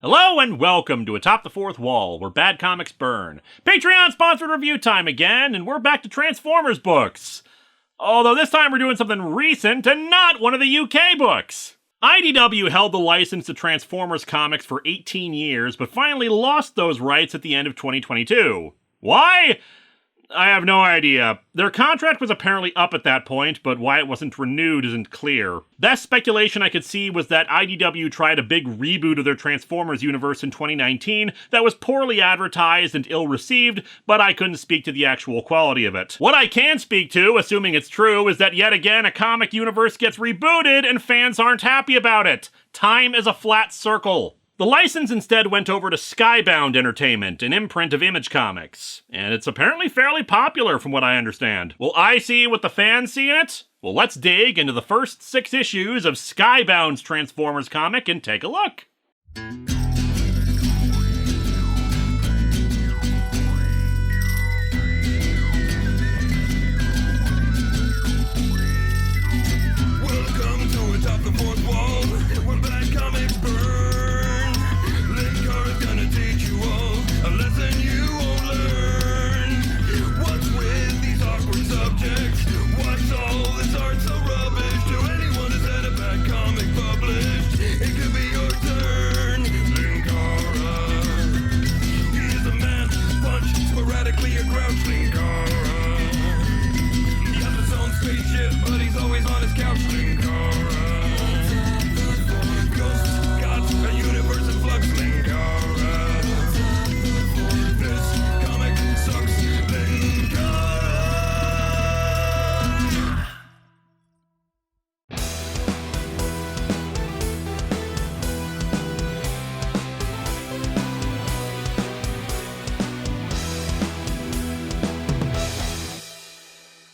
Hello and welcome to Atop the Fourth Wall, where bad comics burn. Patreon-sponsored review time again, and we're back to Transformers books. Although this time we're doing something recent and not one of the UK books. IDW held the license to Transformers comics for 18 years, but finally lost those rights at the end of 2022. Why? I have no idea. Their contract was apparently up at that point, but why it wasn't renewed isn't clear. Best speculation I could see was that IDW tried a big reboot of their Transformers universe in 2019 that was poorly advertised and ill-received, but I couldn't speak to the actual quality of it. What I can speak to, assuming it's true, is that yet again a comic universe gets rebooted and fans aren't happy about it. Time is a flat circle. The license instead went over to Skybound Entertainment, an imprint of Image Comics. And it's apparently fairly popular from what I understand. Will I see what the fans see in it? Well, let's dig into the first 6 issues of Skybound's Transformers comic and take a look. Welcome to Atop the Fourth Wall, where bad comics burn. Linkara's gonna teach you all a lesson you won't learn. What's with these awkward subjects? What's all this art so rubbish? To anyone who's had a bad comic published, it could be your turn. Linkara, he is a man, punch, sporadically a grouch. Linkara, he has his own spaceship, but he's always on his couch. Linkara, ghosts, gods, a universe in flux. Linkara, this comic sucks. Linkara.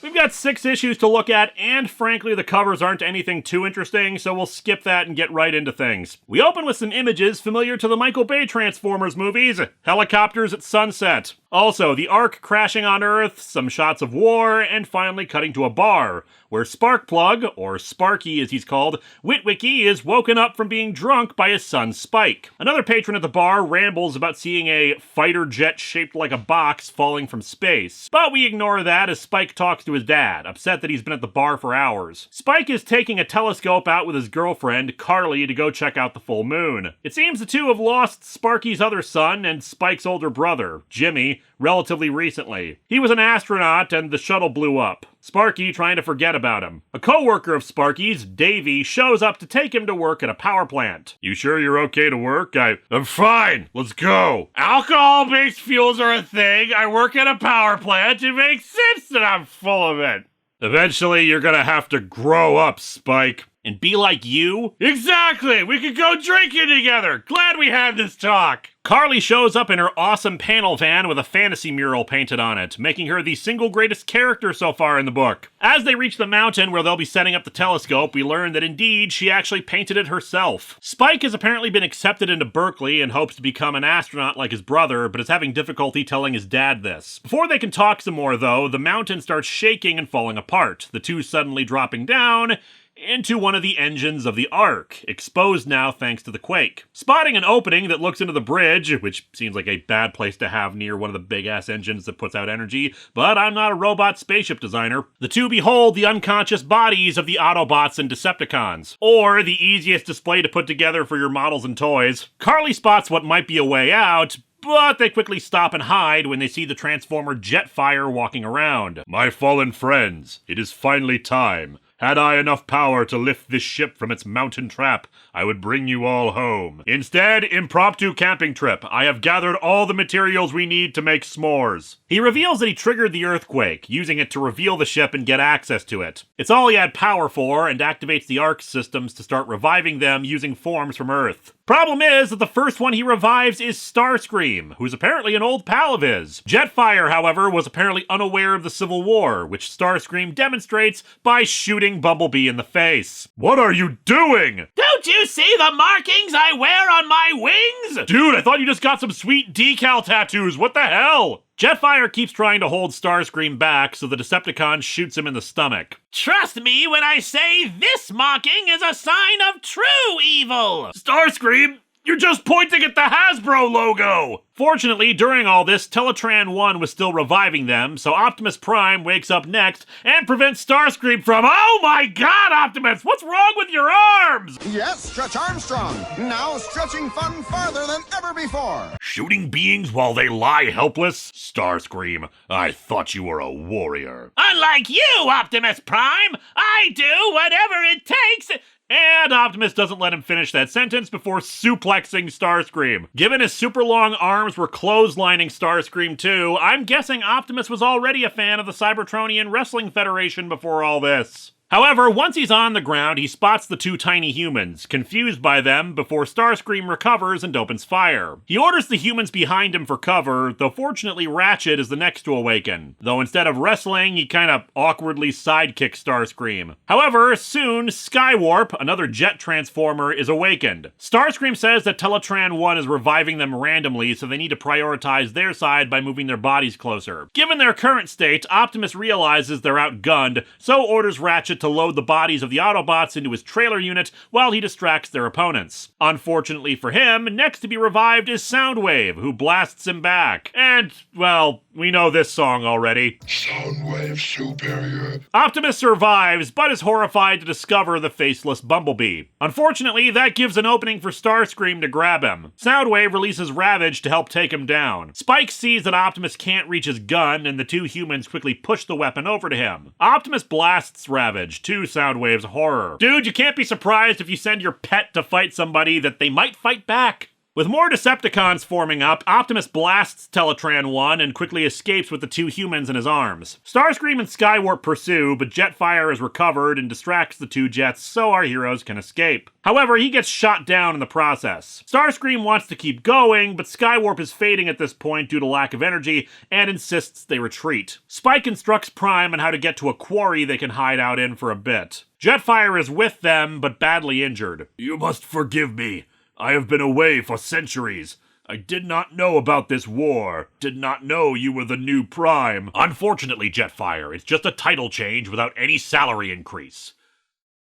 We've got 6 issues to look at, and frankly the covers aren't anything too interesting, so we'll skip that and get right into things. We open with some images familiar to the Michael Bay Transformers movies, helicopters at sunset. Also, the Ark crashing on Earth, some shots of war, and finally cutting to a bar, where Sparkplug, or Sparky as he's called, Witwicky is woken up from being drunk by his son Spike. Another patron at the bar rambles about seeing a fighter jet shaped like a box falling from space, but we ignore that as Spike talks to his dad, upset that he's been at the bar for hours. Spike is taking a telescope out with his girlfriend, Carly, to go check out the full moon. It seems the two have lost Sparky's other son and Spike's older brother, Jimmy, relatively recently. He was an astronaut and the shuttle blew up. Sparky trying to forget about him. A co-worker of Sparky's, Davey, shows up to take him to work at a power plant. You sure you're okay to work? I'm fine. Let's go. Alcohol-based fuels are a thing. I work at a power plant. It makes sense that I'm full of it. Eventually, you're gonna have to grow up, Spike. And be like you? Exactly! We could go drinking together! Glad we had this talk! Carly shows up in her awesome panel van with a fantasy mural painted on it, making her the single greatest character so far in the book. As they reach the mountain where they'll be setting up the telescope, we learn that indeed she actually painted it herself. Spike has apparently been accepted into Berkeley and hopes to become an astronaut like his brother, but is having difficulty telling his dad this. Before they can talk some more though, the mountain starts shaking and falling apart, the two suddenly dropping down into one of the engines of the Ark, exposed now thanks to the quake. Spotting an opening that looks into the bridge, which seems like a bad place to have near one of the big-ass engines that puts out energy, but I'm not a robot spaceship designer, the two behold the unconscious bodies of the Autobots and Decepticons, or the easiest display to put together for your models and toys. Carly spots what might be a way out, but they quickly stop and hide when they see the Transformer Jetfire walking around. My fallen friends, it is finally time. Had I enough power to lift this ship from its mountain trap, I would bring you all home. Instead, impromptu camping trip. I have gathered all the materials we need to make s'mores. He reveals that he triggered the earthquake, using it to reveal the ship and get access to it. It's all he had power for, and activates the Ark systems to start reviving them using forms from Earth. Problem is that the first one he revives is Starscream, who's apparently an old pal of his. Jetfire, however, was apparently unaware of the Civil War, which Starscream demonstrates by shooting Bumblebee in the face. What are you doing? Don't you see the markings I wear on my wings? Dude, I thought you just got some sweet decal tattoos. What the hell? Jetfire keeps trying to hold Starscream back, so the Decepticon shoots him in the stomach. Trust me when I say this mocking is a sign of true evil. Starscream, You're just pointing at the Hasbro logo! Fortunately, during all this, Teletran 1 was still reviving them, so Optimus Prime wakes up next and prevents Starscream from— Oh my god, Optimus! What's wrong with your arms? Yes, Stretch Armstrong. Now stretching fun farther than ever before. Shooting beings while they lie helpless? Starscream, I thought you were a warrior. Unlike you, Optimus Prime, I do whatever it takes. And Optimus doesn't let him finish that sentence before suplexing Starscream. Given his super long arms were clotheslining Starscream too, I'm guessing Optimus was already a fan of the Cybertronian Wrestling Federation before all this. However, once he's on the ground, he spots the two tiny humans, confused by them before Starscream recovers and opens fire. He orders the humans behind him for cover, though fortunately Ratchet is the next to awaken. Though instead of wrestling, he kinda awkwardly sidekicks Starscream. However, soon, Skywarp, another jet transformer, is awakened. Starscream says that Teletran 1 is reviving them randomly, so they need to prioritize their side by moving their bodies closer. Given their current state, Optimus realizes they're outgunned, so orders Ratchet to load the bodies of the Autobots into his trailer unit while he distracts their opponents. Unfortunately for him, next to be revived is Soundwave, who blasts him back. And, well, we know this song already. Soundwave superior. Optimus survives, but is horrified to discover the faceless Bumblebee. Unfortunately, that gives an opening for Starscream to grab him. Soundwave releases Ravage to help take him down. Spike sees that Optimus can't reach his gun, and the two humans quickly push the weapon over to him. Optimus blasts Ravage, to Soundwave's horror. Dude, you can't be surprised if you send your pet to fight somebody that they might fight back. With more Decepticons forming up, Optimus blasts Teletran 1 and quickly escapes with the two humans in his arms. Starscream and Skywarp pursue, but Jetfire is recovered and distracts the two jets so our heroes can escape. However, he gets shot down in the process. Starscream wants to keep going, but Skywarp is fading at this point due to lack of energy and insists they retreat. Spike instructs Prime on how to get to a quarry they can hide out in for a bit. Jetfire is with them, but badly injured. You must forgive me. I have been away for centuries. I did not know about this war. Did not know you were the new Prime. Unfortunately, Jetfire, it's just a title change without any salary increase.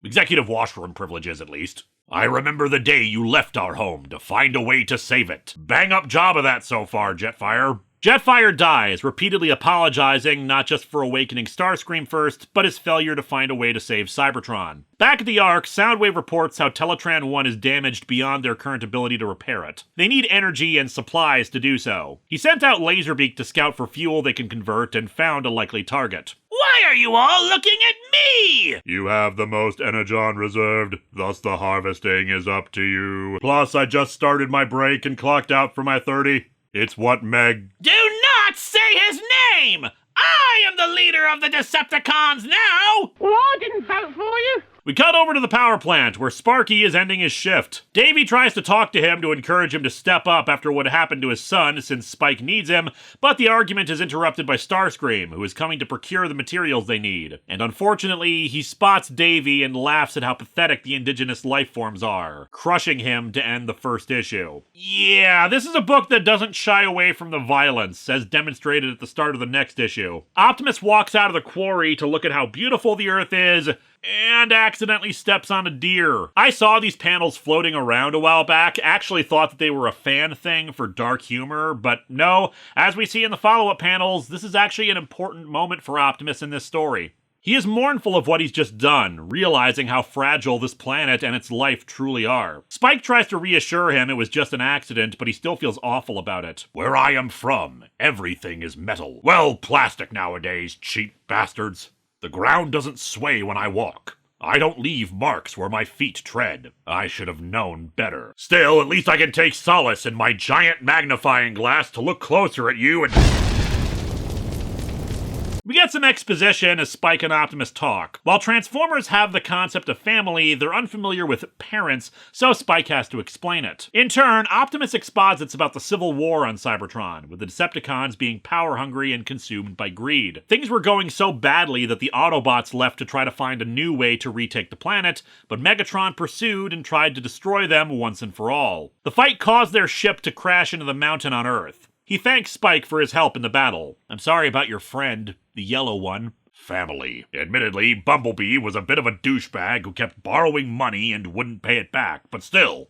Executive washroom privileges, at least. I remember the day you left our home to find a way to save it. Bang up job of that so far, Jetfire. Jetfire dies, repeatedly apologizing not just for awakening Starscream first, but his failure to find a way to save Cybertron. Back at the Ark, Soundwave reports how Teletran 1 is damaged beyond their current ability to repair it. They need energy and supplies to do so. He sent out Laserbeak to scout for fuel they can convert and found a likely target. Why are you all looking at me? You have the most energon reserved, thus the harvesting is up to you. Plus, I just started my break and clocked out for my 30. It's what, Meg? Do not say his name! I am the leader of the Decepticons now! Well, I didn't vote for you. We cut over to the power plant, where Sparky is ending his shift. Davey tries to talk to him to encourage him to step up after what happened to his son, since Spike needs him, but the argument is interrupted by Starscream, who is coming to procure the materials they need. And unfortunately, he spots Davey and laughs at how pathetic the indigenous life forms are, crushing him to end the first issue. Yeah, this is a book that doesn't shy away from the violence, as demonstrated at the start of the next issue. Optimus walks out of the quarry to look at how beautiful the Earth is, and accidentally steps on a deer. I saw these panels floating around a while back, actually thought that they were a fan thing for dark humor, but no, as we see in the follow-up panels, this is actually an important moment for Optimus in this story. He is mournful of what he's just done, realizing how fragile this planet and its life truly are. Spike tries to reassure him it was just an accident, but he still feels awful about it. Where I am from, everything is metal. Well, plastic nowadays, cheap bastards. The ground doesn't sway when I walk. I don't leave marks where my feet tread. I should have known better. Still, at least I can take solace in my giant magnifying glass to look closer at you and... We get some exposition as Spike and Optimus talk. While Transformers have the concept of family, they're unfamiliar with parents, so Spike has to explain it. In turn, Optimus exposits about the civil war on Cybertron, with the Decepticons being power-hungry and consumed by greed. Things were going so badly that the Autobots left to try to find a new way to retake the planet, but Megatron pursued and tried to destroy them once and for all. The fight caused their ship to crash into the mountain on Earth. He thanks Spike for his help in the battle. I'm sorry about your friend, the yellow one. Family. Admittedly, Bumblebee was a bit of a douchebag who kept borrowing money and wouldn't pay it back, but still.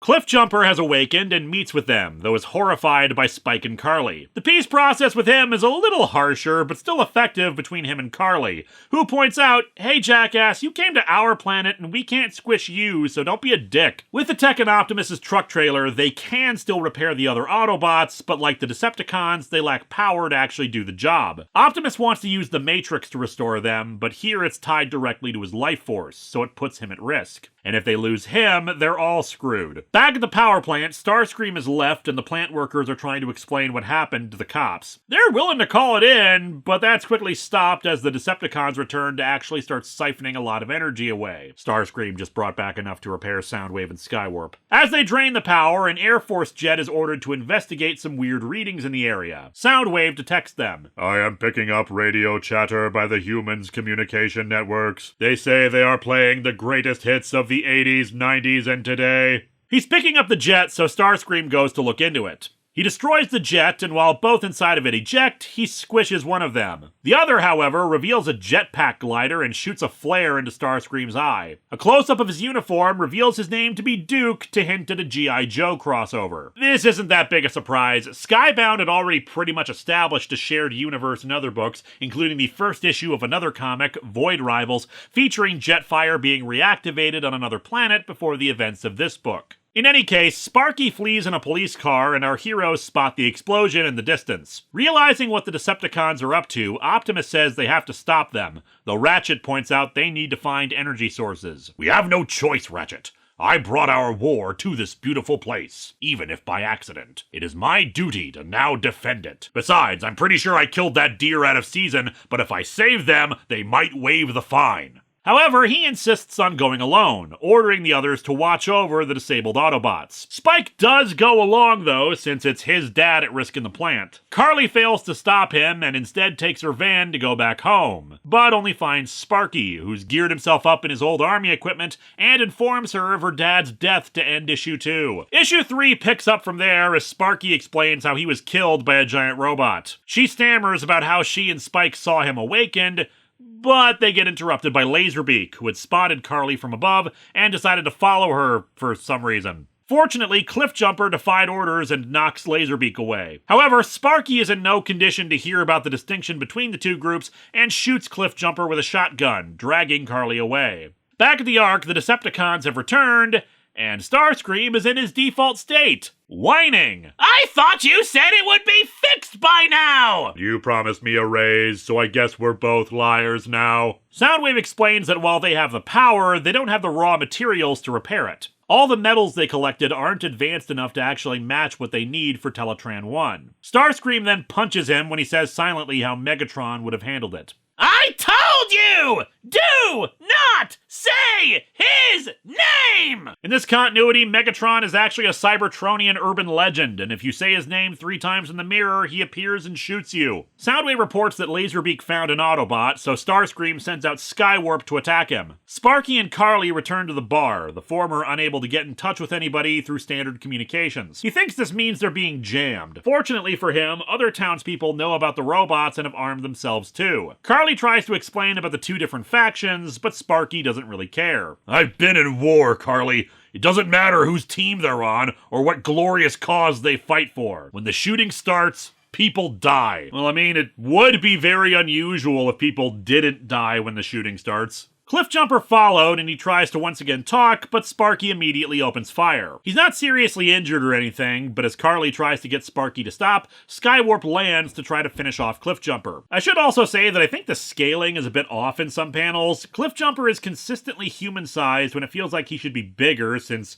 Cliffjumper has awakened and meets with them, though is horrified by Spike and Carly. The peace process with him is a little harsher, but still effective between him and Carly, who points out, "Hey jackass, you came to our planet and we can't squish you, so don't be a dick." With the tech in Optimus's truck trailer, they can still repair the other Autobots, but like the Decepticons, they lack power to actually do the job. Optimus wants to use the Matrix to restore them, but here it's tied directly to his life force, so it puts him at risk. And if they lose him, they're all screwed. Back at the power plant, Starscream is left and the plant workers are trying to explain what happened to the cops. They're willing to call it in, but that's quickly stopped as the Decepticons return to actually start siphoning a lot of energy away. Starscream just brought back enough to repair Soundwave and Skywarp. As they drain the power, an Air Force jet is ordered to investigate some weird readings in the area. Soundwave detects them. I am picking up radio chatter by the humans' communication networks. They say they are playing the greatest hits of the 80s, 90s, and today. He's picking up the jet, so Starscream goes to look into it. He destroys the jet, and while both inside of it eject, he squishes one of them. The other, however, reveals a jetpack glider and shoots a flare into Starscream's eye. A close-up of his uniform reveals his name to be Duke to hint at a G.I. Joe crossover. This isn't that big a surprise. Skybound had already pretty much established a shared universe in other books, including the first issue of another comic, Void Rivals, featuring Jetfire being reactivated on another planet before the events of this book. In any case, Sparky flees in a police car and our heroes spot the explosion in the distance. Realizing what the Decepticons are up to, Optimus says they have to stop them, though Ratchet points out they need to find energy sources. We have no choice, Ratchet. I brought our war to this beautiful place, even if by accident. It is my duty to now defend it. Besides, I'm pretty sure I killed that deer out of season, but if I save them, they might waive the fine. However, he insists on going alone, ordering the others to watch over the disabled Autobots. Spike does go along, though, since it's his dad at risk in the plant. Carly fails to stop him and instead takes her van to go back home, but only finds Sparky, who's geared himself up in his old army equipment, and informs her of her dad's death to end issue 2. Issue 3 picks up from there as Sparky explains how he was killed by a giant robot. She stammers about how she and Spike saw him awakened, but they get interrupted by Laserbeak, who had spotted Carly from above and decided to follow her for some reason. Fortunately, Cliffjumper defied orders and knocks Laserbeak away. However, Sparky is in no condition to hear about the distinction between the two groups and shoots Cliffjumper with a shotgun, dragging Carly away. Back at the Ark, the Decepticons have returned, and Starscream is in his default state, whining. I thought you said it would be fixed by now! You promised me a raise, so I guess we're both liars now. Soundwave explains that while they have the power, they don't have the raw materials to repair it. All the metals they collected aren't advanced enough to actually match what they need for Teletran 1. Starscream then punches him when he says silently how Megatron would have handled it. I told you! Do not say his name! In this continuity, Megatron is actually a Cybertronian urban legend, and if you say his name 3 times in the mirror, he appears and shoots you. Soundwave reports that Laserbeak found an Autobot, so Starscream sends out Skywarp to attack him. Sparky and Carly return to the bar, the former unable to get in touch with anybody through standard communications. He thinks this means they're being jammed. Fortunately for him, other townspeople know about the robots and have armed themselves too. Carly tries to explain about the 2 different factions, but Sparky doesn't really care. I've been in war, Carly. It doesn't matter whose team they're on or what glorious cause they fight for. When the shooting starts, people die. Well, I mean, it would be very unusual if people didn't die when the shooting starts. Cliffjumper followed, and he tries to once again talk, but Sparky immediately opens fire. He's not seriously injured or anything, but as Carly tries to get Sparky to stop, Skywarp lands to try to finish off Cliffjumper. I should also say that I think the scaling is a bit off in some panels. Cliffjumper is consistently human-sized when it feels like he should be bigger since,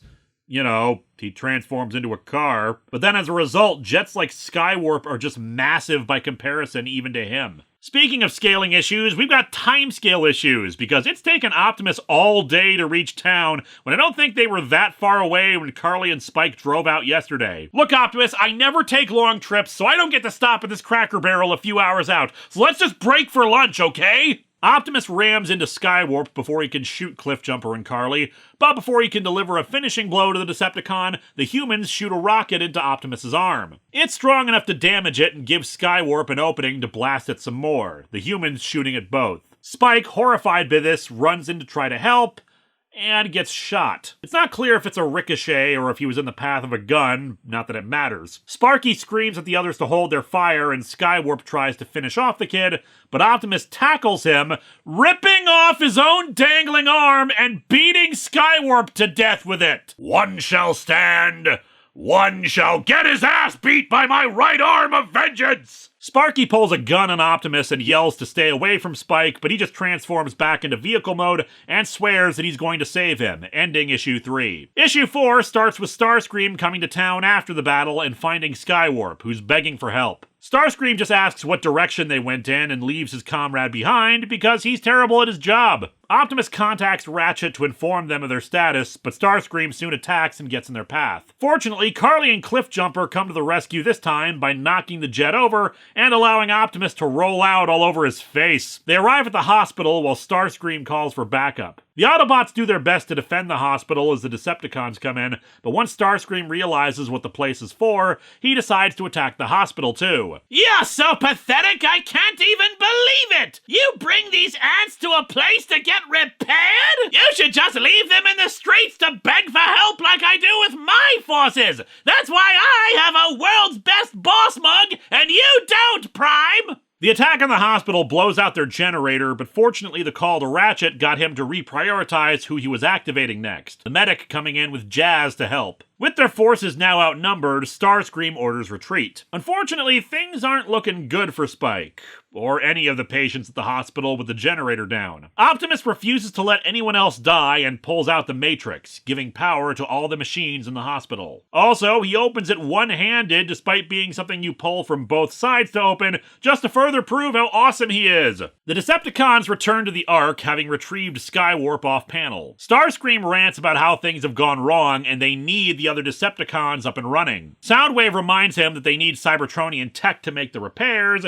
you know, he transforms into a car. But then as a result, jets like Skywarp are just massive by comparison even to him. Speaking of scaling issues, we've got timescale issues, because it's taken Optimus all day to reach town, when I don't think they were that far away when Carly and Spike drove out yesterday. Look, Optimus, I never take long trips, so I don't get to stop at this Cracker Barrel a few hours out, so let's just break for lunch, okay? Optimus rams into Skywarp before he can shoot Cliffjumper and Carly, but before he can deliver a finishing blow to the Decepticon, the humans shoot a rocket into Optimus's arm. It's strong enough to damage it and give Skywarp an opening to blast it some more, the humans shooting at both. Spike, horrified by this, runs in to try to help, and gets shot. It's not clear if it's a ricochet or if he was in the path of a gun, not that it matters. Sparky screams at the others to hold their fire, and Skywarp tries to finish off the kid, but Optimus tackles him, ripping off his own dangling arm and beating Skywarp to death with it. One shall stand, one shall get his ass beat by my right arm of vengeance! Sparky pulls a gun on Optimus and yells to stay away from Spike, but he just transforms back into vehicle mode and swears that he's going to save him, ending issue 3. Issue 4 starts with Starscream coming to town after the battle and finding Skywarp, who's begging for help. Starscream just asks what direction they went in and leaves his comrade behind because he's terrible at his job. Optimus contacts Ratchet to inform them of their status, but Starscream soon attacks and gets in their path. Fortunately, Carly and Cliffjumper come to the rescue this time by knocking the jet over and allowing Optimus to roll out all over his face. They arrive at the hospital while Starscream calls for backup. The Autobots do their best to defend the hospital as the Decepticons come in, but once Starscream realizes what the place is for, he decides to attack the hospital too. You're so pathetic, I can't even believe it! You bring these ants to a place to get repaired? You should just leave them in the streets to beg for help like I do with my forces! That's why I have a world's best boss mug, and you don't, Prime! The attack on the hospital blows out their generator, but fortunately the call to Ratchet got him to reprioritize who he was activating next, the medic coming in with Jazz to help. With their forces now outnumbered, Starscream orders retreat. Unfortunately, things aren't looking good for Spike, or any of the patients at the hospital with the generator down. Optimus refuses to let anyone else die and pulls out the Matrix, giving power to all the machines in the hospital. Also, he opens it one-handed despite being something you pull from both sides to open, just to further prove how awesome he is. The Decepticons return to the Ark, having retrieved Skywarp off-panel. Starscream rants about how things have gone wrong and they need the other Decepticons up and running. Soundwave reminds him that they need Cybertronian tech to make the repairs,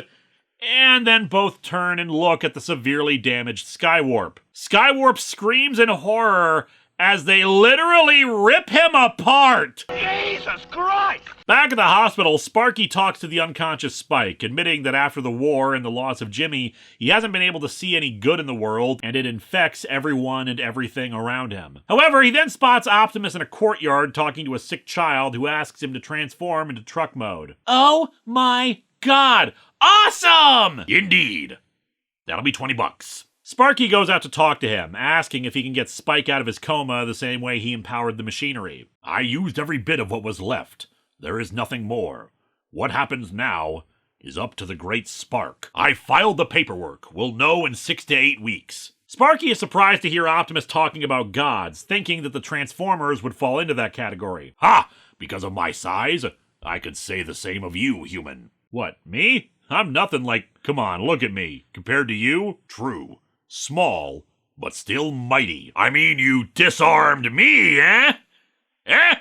and then both turn and look at the severely damaged Skywarp. Skywarp screams in horror as they literally rip him apart! Jesus Christ! Back at the hospital, Sparky talks to the unconscious Spike, admitting that after the war and the loss of Jimmy, he hasn't been able to see any good in the world, and it infects everyone and everything around him. However, he then spots Optimus in a courtyard talking to a sick child who asks him to transform into truck mode. Oh my god! Awesome! Indeed. That'll be $20. Sparky goes out to talk to him, asking if he can get Spike out of his coma the same way he empowered the machinery. I used every bit of what was left. There is nothing more. What happens now is up to the Great Spark. I filed the paperwork. We'll know in 6 to 8 weeks. Sparky is surprised to hear Optimus talking about gods, thinking that the Transformers would fall into that category. Ha! Because of my size? I could say the same of you, human. What, me? I'm nothing like, come on, look at me. Compared to you? True. Small, but still mighty. I mean, you disarmed me, eh? Eh?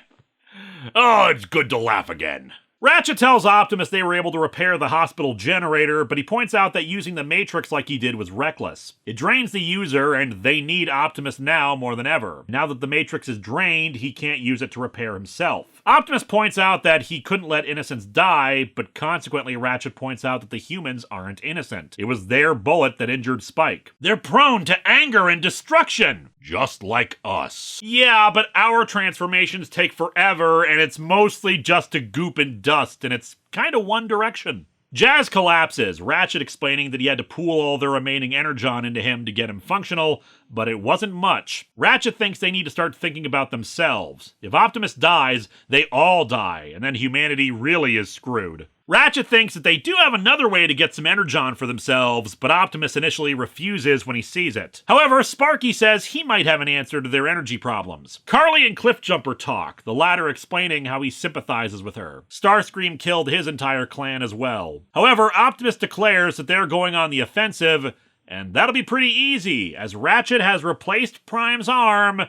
Oh, it's good to laugh again. Ratchet tells Optimus they were able to repair the hospital generator, but he points out that using the Matrix like he did was reckless. It drains the user, and they need Optimus now more than ever. Now that the Matrix is drained, he can't use it to repair himself. Optimus points out that he couldn't let innocents die, but consequently Ratchet points out that the humans aren't innocent. It was their bullet that injured Spike. They're prone to anger and destruction! Just like us. Yeah, but our transformations take forever, and it's mostly just to goop and dust, and it's kinda one direction. Jazz collapses, Ratchet explaining that he had to pool all their remaining energon into him to get him functional, but it wasn't much. Ratchet thinks they need to start thinking about themselves. If Optimus dies, they all die, and then humanity really is screwed. Ratchet thinks that they do have another way to get some energon for themselves, but Optimus initially refuses when he sees it. However, Sparky says he might have an answer to their energy problems. Carly and Cliffjumper talk, the latter explaining how he sympathizes with her. Starscream killed his entire clan as well. However, Optimus declares that they're going on the offensive, and that'll be pretty easy, as Ratchet has replaced Prime's arm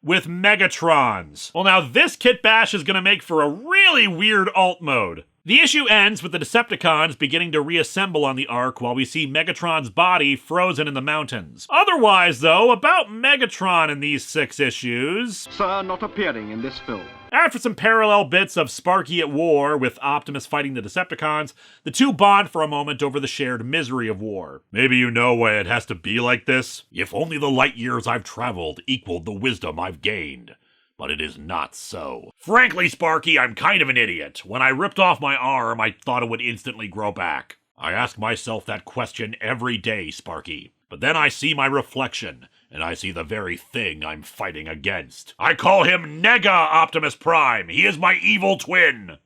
with Megatron's. Well, now this kit bash is gonna make for a really weird alt mode. The issue ends with the Decepticons beginning to reassemble on the Ark while we see Megatron's body frozen in the mountains. Otherwise, though, about Megatron in these 6 issues... Sir, not appearing in this film. After some parallel bits of Sparky at war with Optimus fighting the Decepticons, the two bond for a moment over the shared misery of war. Maybe you know why it has to be like this? If only the light years I've traveled equaled the wisdom I've gained. But it is not so. Frankly, Sparky, I'm kind of an idiot. When I ripped off my arm, I thought it would instantly grow back. I ask myself that question every day, Sparky. But then I see my reflection, and I see the very thing I'm fighting against. I call him Nega Optimus Prime. He is my evil twin.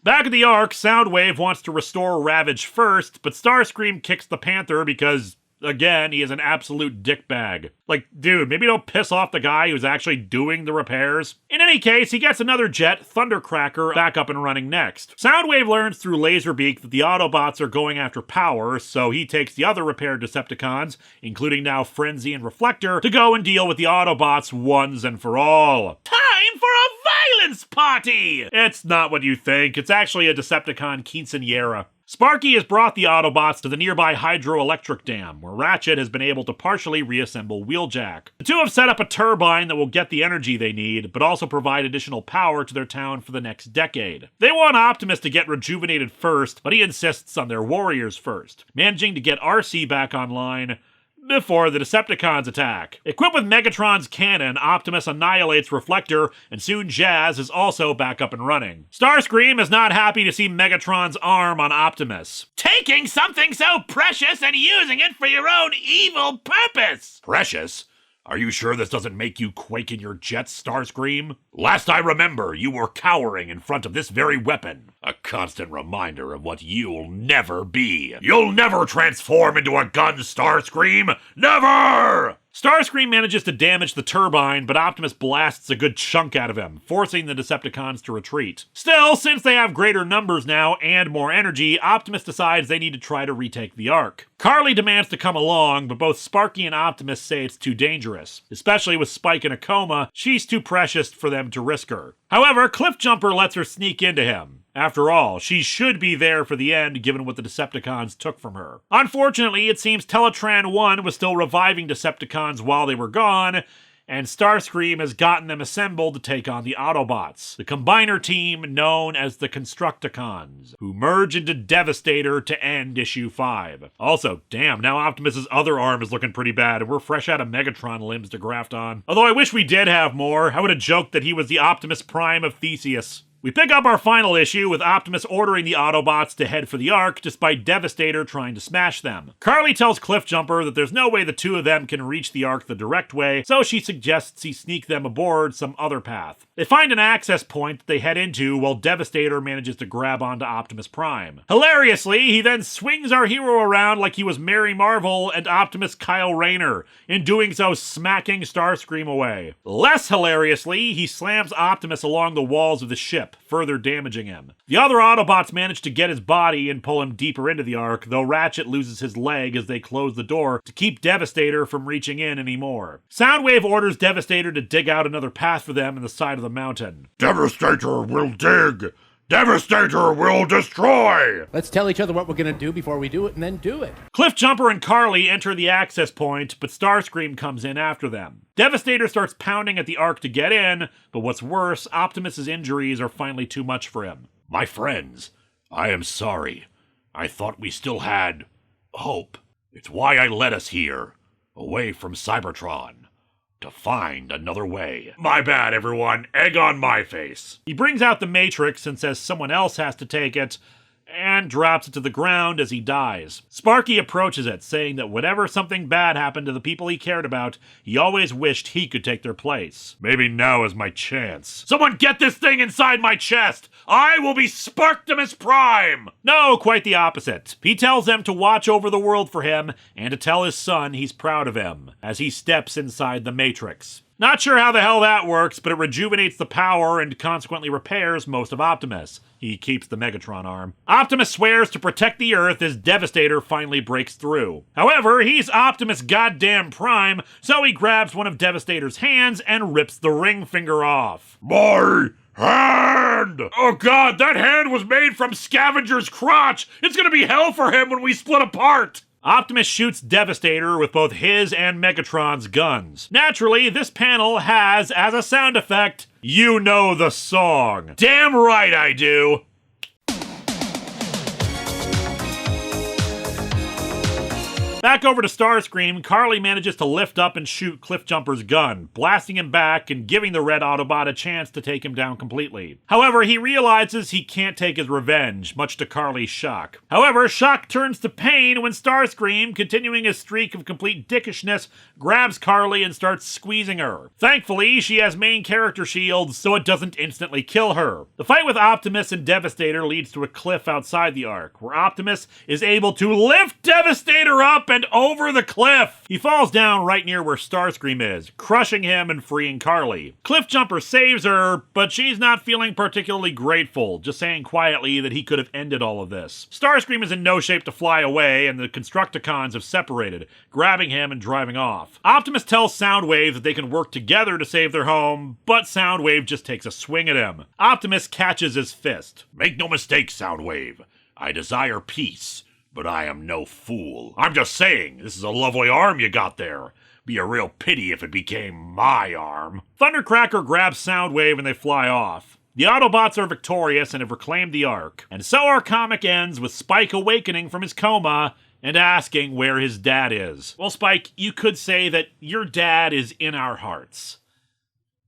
Back at the Ark, Soundwave wants to restore Ravage first, but Starscream kicks the Panther because, again, he is an absolute dickbag. Like, dude, maybe don't piss off the guy who's actually doing the repairs. In any case, he gets another jet, Thundercracker, back up and running next. Soundwave learns through Laserbeak that the Autobots are going after power, so he takes the other repaired Decepticons, including now Frenzy and Reflector, to go and deal with the Autobots once and for all. Time for a violence party! It's not what you think. It's actually a Decepticon quinceañera. Sparky has brought the Autobots to the nearby hydroelectric dam, where Ratchet has been able to partially reassemble Wheeljack. The two have set up a turbine that will get the energy they need, but also provide additional power to their town for the next decade. They want Optimus to get rejuvenated first, but he insists on their warriors first, managing to get RC back online before the Decepticons attack. Equipped with Megatron's cannon, Optimus annihilates Reflector, and soon Jazz is also back up and running. Starscream is not happy to see Megatron's arm on Optimus. Taking something so precious and using it for your own evil purpose! Precious? Are you sure this doesn't make you quake in your jets, Starscream? Last I remember, you were cowering in front of this very weapon. A constant reminder of what you'll never be. You'll never transform into a gun, Starscream! Never! Starscream manages to damage the turbine, but Optimus blasts a good chunk out of him, forcing the Decepticons to retreat. Still, since they have greater numbers now and more energy, Optimus decides they need to try to retake the Ark. Carly demands to come along, but both Sparky and Optimus say it's too dangerous. Especially with Spike in a coma, she's too precious for them to risk her. However, Cliffjumper lets her sneak into him. After all, she should be there for the end given what the Decepticons took from her. Unfortunately, it seems Teletran 1 was still reviving Decepticons while they were gone, and Starscream has gotten them assembled to take on the Autobots, the combiner team known as the Constructicons, who merge into Devastator to end issue 5. Also, damn, now Optimus's other arm is looking pretty bad, and we're fresh out of Megatron limbs to graft on. Although I wish we did have more. I would have joked that he was the Optimus Prime of Theseus. We pick up our final issue with Optimus ordering the Autobots to head for the Ark despite Devastator trying to smash them. Carly tells Cliffjumper that there's no way the two of them can reach the Ark the direct way, so she suggests he sneak them aboard some other path. They find an access point that they head into while Devastator manages to grab onto Optimus Prime. Hilariously, he then swings our hero around like he was Mary Marvel and Optimus Kyle Rayner, in doing so smacking Starscream away. Less hilariously, he slams Optimus along the walls of the ship, further damaging him. The other Autobots manage to get his body and pull him deeper into the Ark, though Ratchet loses his leg as they close the door to keep Devastator from reaching in anymore. Soundwave orders Devastator to dig out another path for them in the side of the mountain. Devastator will dig! Devastator will destroy! Let's tell each other what we're gonna do before we do it and then do it. Cliffjumper and Carly enter the access point, but Starscream comes in after them. Devastator starts pounding at the Ark to get in, but what's worse, Optimus's injuries are finally too much for him. My friends, I am sorry. I thought we still had hope. It's why I led us here, away from Cybertron, to find another way. My bad, everyone. Egg on my face. He brings out the Matrix and says someone else has to take it, and drops it to the ground as he dies. Sparky approaches it, saying that whenever something bad happened to the people he cared about, he always wished he could take their place. Maybe now is my chance. Someone get this thing inside my chest! I will be Sparktimus Prime! No, quite the opposite. He tells them to watch over the world for him, and to tell his son he's proud of him, as he steps inside the Matrix. Not sure how the hell that works, but it rejuvenates the power and consequently repairs most of Optimus. He keeps the Megatron arm. Optimus swears to protect the Earth as Devastator finally breaks through. However, he's Optimus goddamn Prime, so he grabs one of Devastator's hands and rips the ring finger off. My Hand! Oh god, that hand was made from Scavenger's crotch! It's gonna be hell for him when we split apart! Optimus shoots Devastator with both his and Megatron's guns. Naturally, this panel has, as a sound effect, "You Know the Song." Damn right I do! Back over to Starscream, Carly manages to lift up and shoot Cliffjumper's gun, blasting him back and giving the red Autobot a chance to take him down completely. However, he realizes he can't take his revenge, much to Carly's shock. However, shock turns to pain when Starscream, continuing his streak of complete dickishness, grabs Carly and starts squeezing her. Thankfully, she has main character shields, so it doesn't instantly kill her. The fight with Optimus and Devastator leads to a cliff outside the Ark, where Optimus is able to lift Devastator up and over the cliff. He falls down right near where Starscream is, crushing him and freeing Carly. Cliffjumper saves her, but she's not feeling particularly grateful, just saying quietly that he could have ended all of this. Starscream is in no shape to fly away, and the Constructicons have separated, grabbing him and driving off. Optimus tells Soundwave that they can work together to save their home, but Soundwave just takes a swing at him. Optimus catches his fist. Make no mistake, Soundwave. I desire peace, but I am no fool. I'm just saying, this is a lovely arm you got there. Be a real pity if it became my arm. Thundercracker grabs Soundwave and they fly off. The Autobots are victorious and have reclaimed the Ark. And so our comic ends with Spike awakening from his coma and asking where his dad is. Well, Spike, you could say that your dad is in our hearts.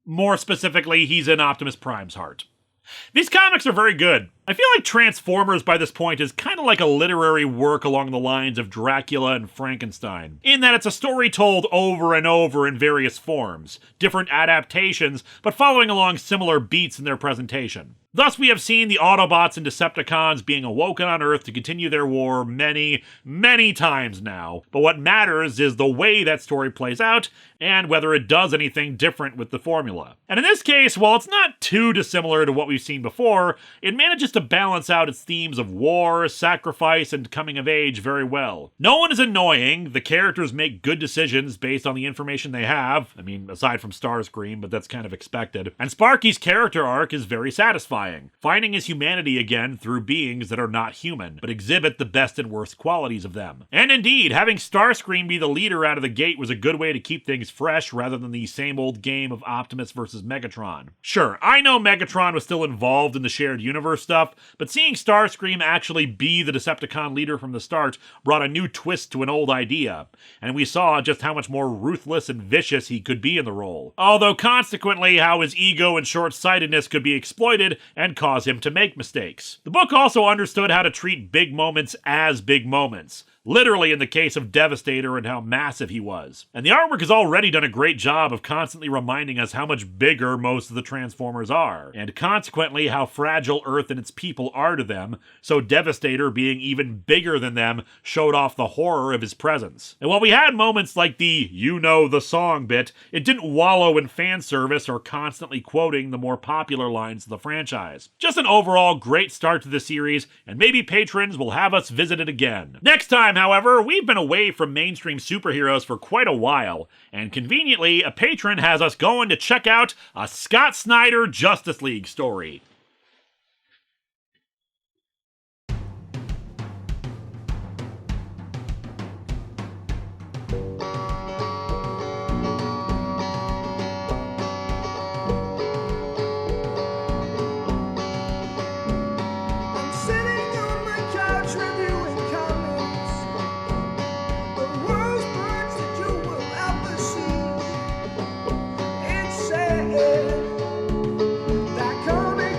More specifically, he's in Optimus Prime's heart. These comics are very good. I feel like Transformers by this point is kind of like a literary work along the lines of Dracula and Frankenstein, in that it's a story told over and over in various forms, different adaptations, but following along similar beats in their presentation. Thus, we have seen the Autobots and Decepticons being awoken on Earth to continue their war many, many times now. But what matters is the way that story plays out, and whether it does anything different with the formula. And in this case, while it's not too dissimilar to what we've seen before, it manages to balance out its themes of war, sacrifice, and coming of age very well. No one is annoying, the characters make good decisions based on the information they have, I mean, aside from Starscream, but that's kind of expected. And Sparky's character arc is very satisfying, finding his humanity again through beings that are not human, but exhibit the best and worst qualities of them. And indeed, having Starscream be the leader out of the gate was a good way to keep things fresh rather than the same old game of Optimus versus Megatron. Sure, I know Megatron was still involved in the shared universe stuff, but seeing Starscream actually be the Decepticon leader from the start brought a new twist to an old idea, and we saw just how much more ruthless and vicious he could be in the role. Although consequently how his ego and short-sightedness could be exploited and cause him to make mistakes. The book also understood how to treat big moments as big moments, literally in the case of Devastator and how massive he was. And the artwork has already done a great job of constantly reminding us how much bigger most of the Transformers are, and consequently how fragile Earth and its people are to them, so Devastator being even bigger than them showed off the horror of his presence. And while we had moments like the "you know the song" bit, it didn't wallow in fan service or constantly quoting the more popular lines of the franchise. Just an overall great start to the series, and maybe patrons will have us visit it again. Next time, however, we've been away from mainstream superheroes for quite a while, and conveniently, a patron has us going to check out a Scott Snyder Justice League story. That comic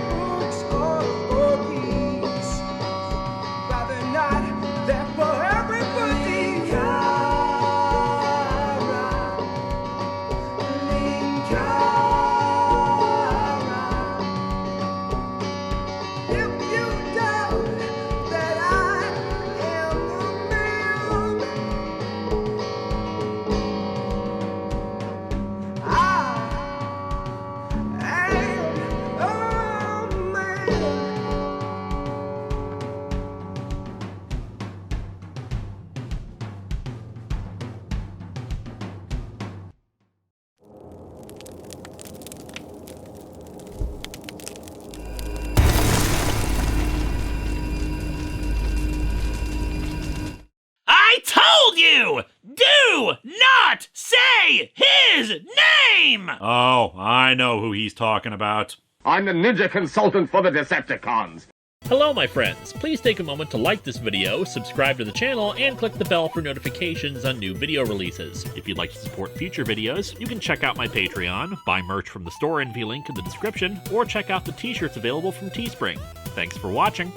you do not say his name! Oh, I know who he's talking about. I'm the ninja consultant for the Decepticons. Hello, my friends. Please take a moment to like this video, subscribe to the channel, and click the bell for notifications on new video releases. If you'd like to support future videos, you can check out my Patreon, buy merch from the store envy link in the description, or check out the t-shirts available from Teespring. Thanks for watching.